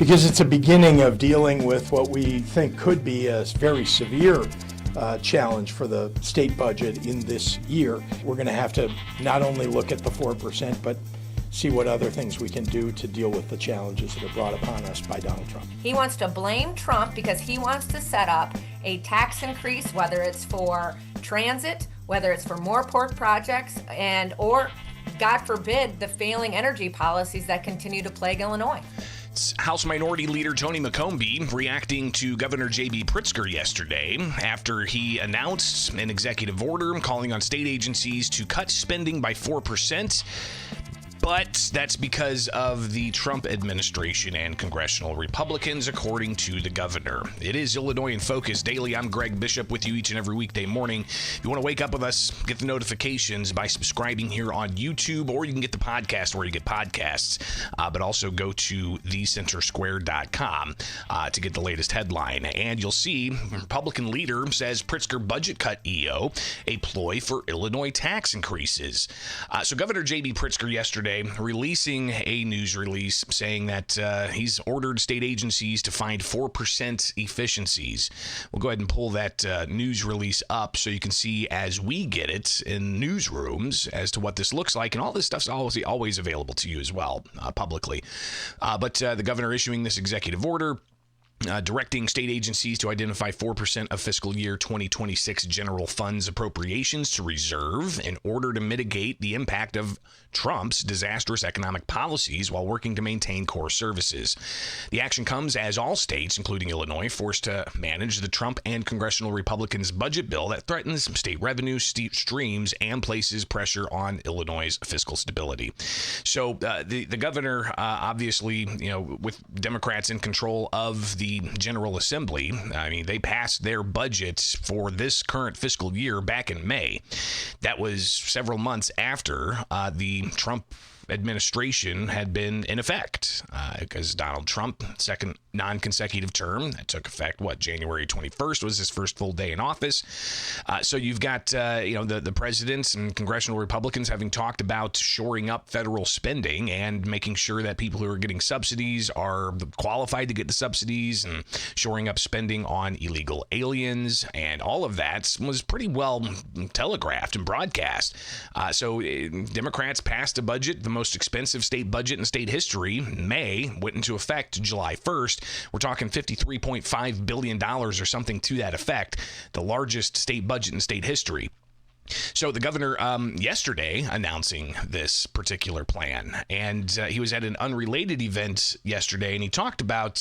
because it's a beginning of dealing with what we think could be a very severe challenge for the state budget in this year. We're going to have to not only look at the 4%, but see what other things we can do to deal with the challenges that are brought upon us by Donald Trump. He wants to blame Trump because he wants to set up a tax increase, whether it's for transit, whether it's for more port projects, or, God forbid, the failing energy policies that continue to plague Illinois. House Minority Leader Tony McCombie reacting to Governor J.B. Pritzker yesterday after he announced an executive order calling on state agencies to cut spending by 4%. But that's because of the Trump administration and congressional Republicans, according to the governor. It is Illinois in Focus Daily. I'm Greg Bishop with you each and every weekday morning. If you want to wake up with us, get the notifications by subscribing here on YouTube, or you can get the podcast where you get podcasts. But also go to thecentersquare.com to get the latest headline. And you'll see Republican leader says Pritzker budget cut EO, a ploy for Illinois tax increases. So Governor J.B. Pritzker yesterday releasing a news release saying that he's ordered state agencies to find 4% efficiencies. We'll go ahead and pull that news release up so you can see as we get it in newsrooms as to what this looks like. And all this stuff's always available to you as well publicly. But the governor issuing this executive order directing state agencies to identify 4% of fiscal year 2026 general funds appropriations to reserve in order to mitigate the impact of Trump's disastrous economic policies while working to maintain core services. The action comes as all states, including Illinois, forced to manage the Trump and congressional Republicans' budget bill that threatens state revenue streams and places pressure on Illinois' fiscal stability. So the governor, obviously, with Democrats in control of the General Assembly, I mean, they passed their budget for this current fiscal year back in May. That was several months after the Trump administration had been in effect because Donald Trump, second non-consecutive term, that took effect, January 21st was his first full day in office. So you've got, the presidents and congressional Republicans having talked about shoring up federal spending and making sure that people who are getting subsidies are qualified to get the subsidies, and shoring up spending on illegal aliens, and all of that was pretty well telegraphed and broadcast. So Democrats passed a budget, the most expensive state budget in state history, in May, went into effect July 1st. We're talking $53.5 billion or something to that effect, the largest state budget in state history. So the governor yesterday announcing this particular plan, and he was at an unrelated event yesterday, and he talked about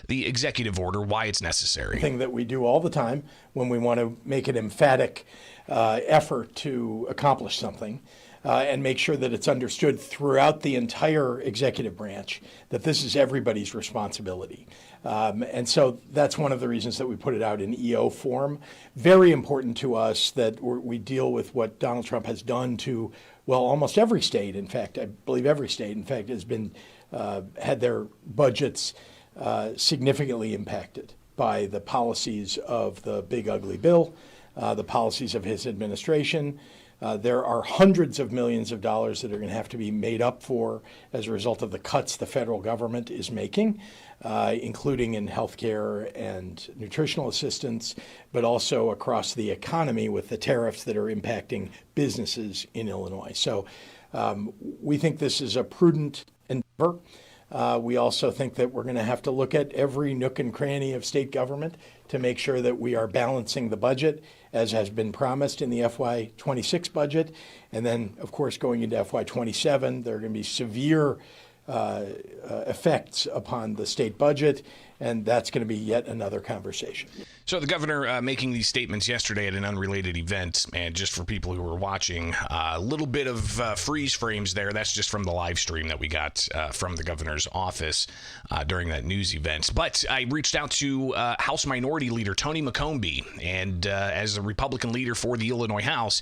the executive order, why it's necessary. Thing that we do all the time when we want to make an emphatic effort to accomplish something. And make sure that it's understood throughout the entire executive branch that this is everybody's responsibility. And so that's one of the reasons that we put it out in EO form. Very important to us that we deal with what Donald Trump has done to, almost every state. In fact, I believe every state, in fact, has been had their budgets significantly impacted by the policies of the big ugly bill, the policies of his administration. There are hundreds of millions of dollars that are going to have to be made up for as a result of the cuts the federal government is making, including in healthcare and nutritional assistance, but also across the economy with the tariffs that are impacting businesses in Illinois. So we think this is a prudent endeavor. We also think that we're going to have to look at every nook and cranny of state government to make sure that we are balancing the budget as has been promised in the FY26 budget. And then, of course, going into FY27, there are going to be severe effects upon the state budget, and that's going to be yet another conversation. So the governor making these statements yesterday at an unrelated event, and just for people who were watching, a little bit of freeze frames there. That's just from the live stream that we got from the governor's office during that news event. But I reached out to House Minority Leader Tony McCombie, and as a Republican leader for the Illinois House,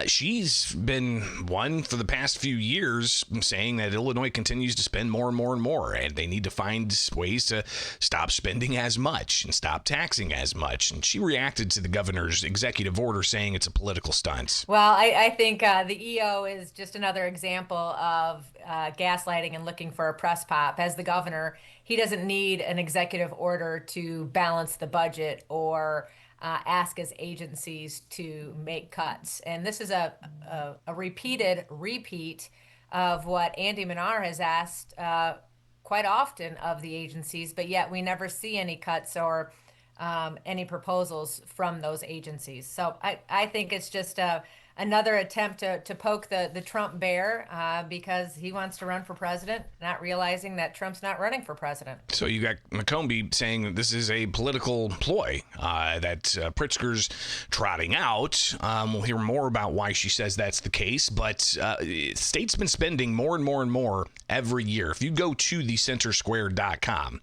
she's been one for the past few years saying that Illinois continues to spend more and more and more, and they need to find ways to stop spending as much and stop taxing as much. And she reacted to the governor's executive order saying it's a political stunt. Well, I think the EO is just another example of gaslighting and looking for a press pop. As the governor, he doesn't need an executive order to balance the budget or ask his agencies to make cuts. And this is a repeated repeat of what Andy Minar has asked quite often of the agencies, but yet we never see any cuts or any proposals from those agencies. So I think it's just another attempt to poke the Trump bear because he wants to run for president, not realizing that Trump's not running for president. So you got McCombie saying that this is a political ploy that Pritzker's trotting out. We'll hear more about why she says that's the case, but state's been spending more and more and more every year. If you go to thecentersquare.com,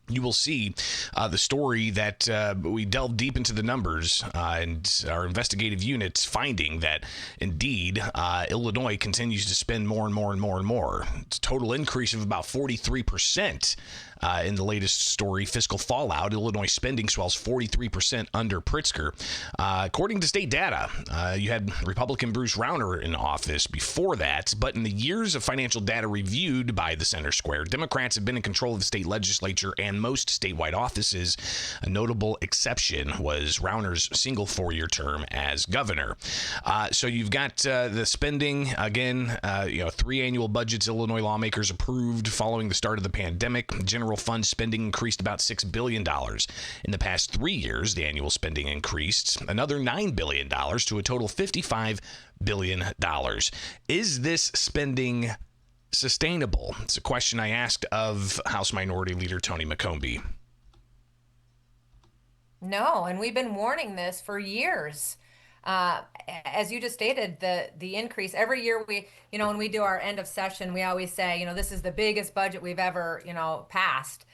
you will see the story that we delve deep into the numbers and our investigative units finding that indeed Illinois continues to spend more and more and more and more. It's a total increase of about 43%. In the latest story, Fiscal Fallout, Illinois spending swells 43% under Pritzker. According to state data, you had Republican Bruce Rauner in office before that, but in the years of financial data reviewed by the Center Square, Democrats have been in control of the state legislature and most statewide offices. A notable exception was Rauner's single 4-year term as governor. So you've got the spending, again, 3 annual budgets Illinois lawmakers approved following the start of the pandemic. General fund spending increased about $6 billion. In the past 3 years, the annual spending increased another $9 billion to a total $55 billion. Is this spending sustainable? It's a question I asked of House Minority Leader Tony McCombie. No, and we've been warning this for years. As you just stated, the increase every year when we do our end of session, we always say, this is the biggest budget we've ever, passed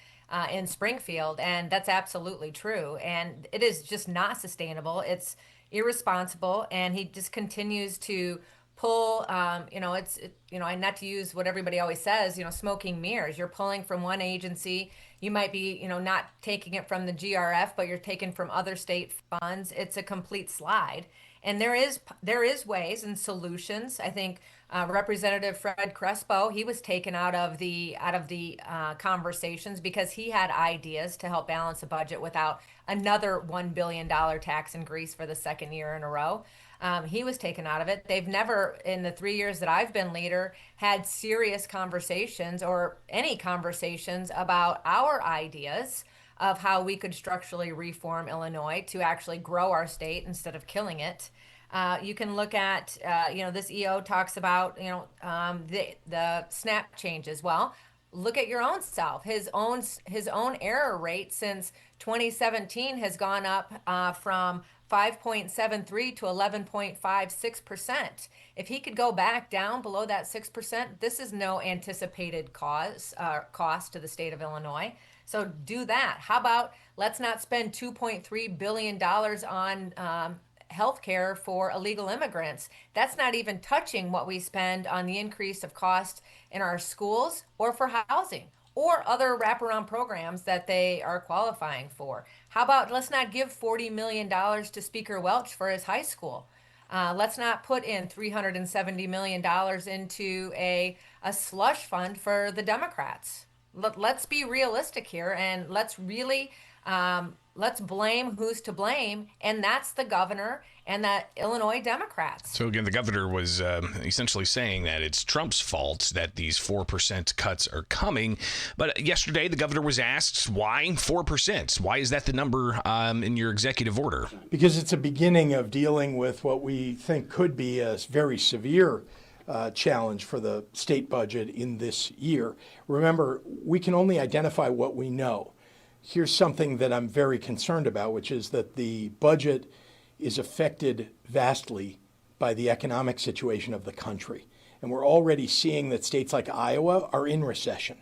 in Springfield. And that's absolutely true. And it is just not sustainable. It's irresponsible. And he just continues to pull, not to use what everybody always says, smoking mirrors. You're pulling from one agency. You might be, not taking it from the GRF, but you're taking from other state funds. It's a complete slide. And there is ways and solutions. I think Representative Fred Crespo, he was taken out of the conversations because he had ideas to help balance the budget without another $1 billion tax increase for the second year in a row. He was taken out of it. They've never, in the 3 years that I've been leader, had serious conversations or any conversations about our ideas of how we could structurally reform Illinois to actually grow our state instead of killing it. You can look at, this EO talks about, the SNAP changes. Well, look at your own self. His own error rate since 2017 has gone up from 5.73 to 11.56%. If he could go back down below that 6%, this is no anticipated cost to the state of Illinois. So do that. How about let's not spend $2.3 billion on healthcare for illegal immigrants. That's not even touching what we spend on the increase of cost in our schools or for housing or other wraparound programs that they are qualifying for. How about let's not give $40 million to Speaker Welch for his high school. Let's not put in $370 million into a slush fund for the Democrats. Let's be realistic here and let's really let's blame who's to blame, and that's the governor and the Illinois Democrats. So again, the governor was essentially saying that it's Trump's fault that these 4% cuts are coming. But yesterday, the governor was asked, why 4%? Why is that the number in your executive order? Because it's a beginning of dealing with what we think could be a very severe challenge for the state budget in this year. Remember, we can only identify what we know. Here's something that I'm very concerned about, which is that the budget is affected vastly by the economic situation of the country. And we're already seeing that states like Iowa are in recession.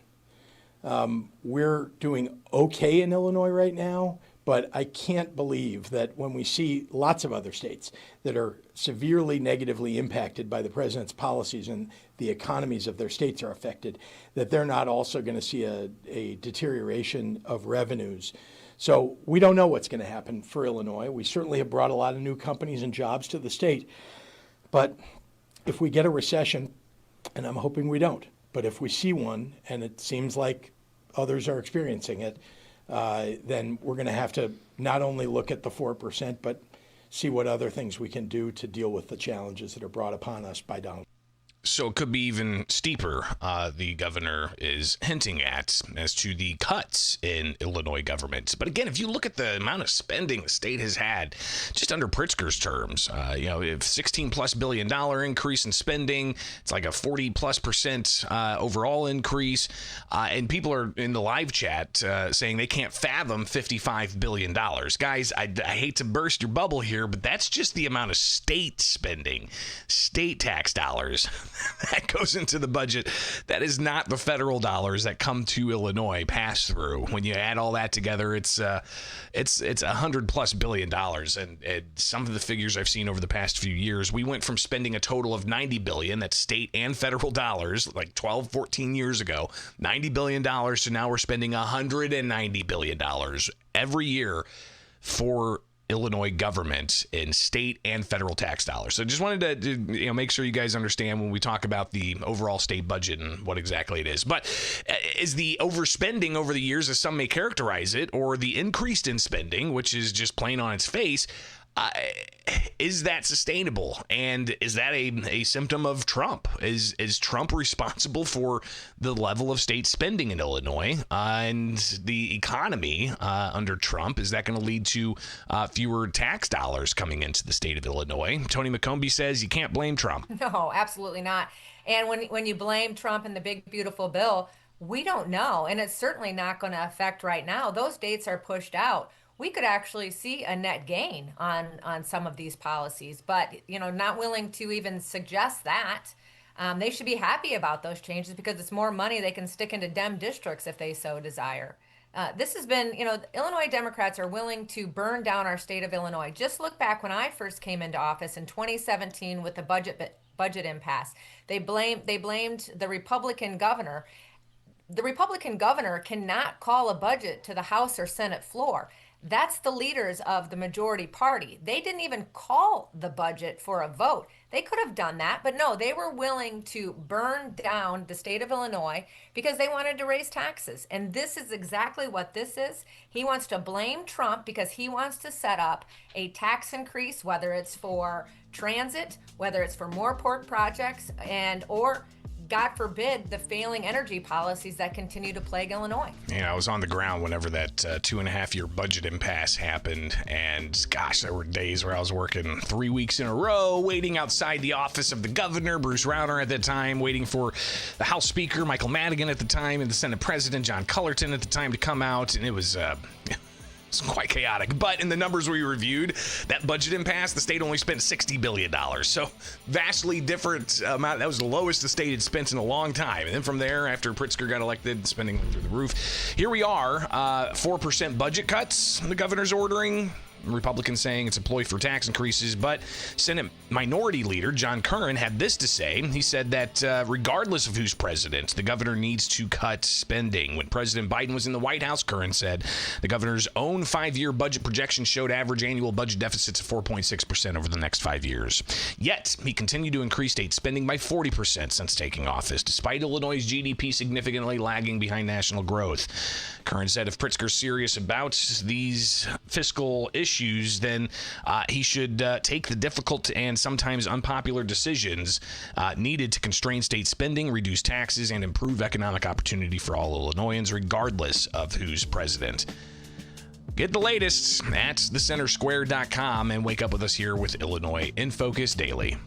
We're doing okay in Illinois right now, But I can't believe that when we see lots of other states that are severely negatively impacted by the president's policies and the economies of their states are affected, that they're not also going to see a deterioration of revenues. So we don't know what's going to happen for Illinois. We certainly have brought a lot of new companies and jobs to the state. But if we get a recession, and I'm hoping we don't, but if we see one, and it seems like others are experiencing it, then we're going to have to not only look at the 4%, but see what other things we can do to deal with the challenges that are brought upon us by Donald. So it could be even steeper, the governor is hinting at, as to the cuts in Illinois government. But again, if you look at the amount of spending the state has had, just under Pritzker's terms, if $16+ billion increase in spending, it's like a 40+% overall increase. And people are in the live chat saying they can't fathom $55 billion. Guys, I hate to burst your bubble here, but that's just the amount of state spending, state tax dollars that goes into the budget. That is not the federal dollars that come to Illinois pass through. When you add all that together, it's $100+ billion. And some of the figures I've seen over the past few years, we went from spending a total of $90 billion, that's state and federal dollars, like 12, 14 years ago, $90 billion to now we're spending $190 billion every year for Illinois government in state and federal tax dollars. So just wanted to make sure you guys understand when we talk about the overall state budget and what exactly it is. But is the overspending over the years, as some may characterize it, or the increased in spending, which is just plain on its face, is that sustainable? And is that a symptom of Trump? Is Trump responsible for the level of state spending in Illinois and the economy under Trump? Is that going to lead to fewer tax dollars coming into the state of Illinois? Tony McCombie says you can't blame Trump. No, absolutely not. And when you blame Trump and the big, beautiful bill, we don't know. And it's certainly not going to affect right now. Those dates are pushed out. We could actually see a net gain on some of these policies, but not willing to even suggest that. They should be happy about those changes because it's more money they can stick into Dem districts if they so desire. This has been, Illinois Democrats are willing to burn down our state of Illinois. Just look back when I first came into office in 2017 with the budget impasse. They blamed the Republican governor. The Republican governor cannot call a budget to the House or Senate floor. That's the leaders of the majority party. They didn't even call the budget for a vote. They could have done that, but no, they were willing to burn down the state of Illinois because they wanted to raise taxes. And this is exactly what this is. He wants to blame Trump because he wants to set up a tax increase, whether it's for transit, whether it's for more port projects, or God forbid, the failing energy policies that continue to plague Illinois. I was on the ground whenever that 2.5-year budget impasse happened. And gosh, there were days where I was working 3 weeks in a row, waiting outside the office of the governor, Bruce Rauner at the time, waiting for the House Speaker, Michael Madigan at the time, and the Senate President, John Cullerton at the time to come out. And it was it's quite chaotic. But in the numbers we reviewed, that budget impasse, the state only spent $60 billion. So vastly different amount. That was the lowest the state had spent in a long time. And then from there, after Pritzker got elected, spending went through the roof. Here we are, 4% budget cuts the governor's ordering. Republicans saying it's a ploy for tax increases, but Senate Minority Leader John Curran had this to say. He said that regardless of who's president, the governor needs to cut spending. When President Biden was in the White House, Curran said the governor's own 5-year budget projection showed average annual budget deficits of 4.6% over the next 5 years. Yet, he continued to increase state spending by 40% since taking office, despite Illinois' GDP significantly lagging behind national growth. Curran said if Pritzker's serious about these fiscal issues, then he should take the difficult and sometimes unpopular decisions needed to constrain state spending, reduce taxes, and improve economic opportunity for all Illinoisans, regardless of who's president. Get the latest at thecentersquare.com and wake up with us here with Illinois in Focus Daily.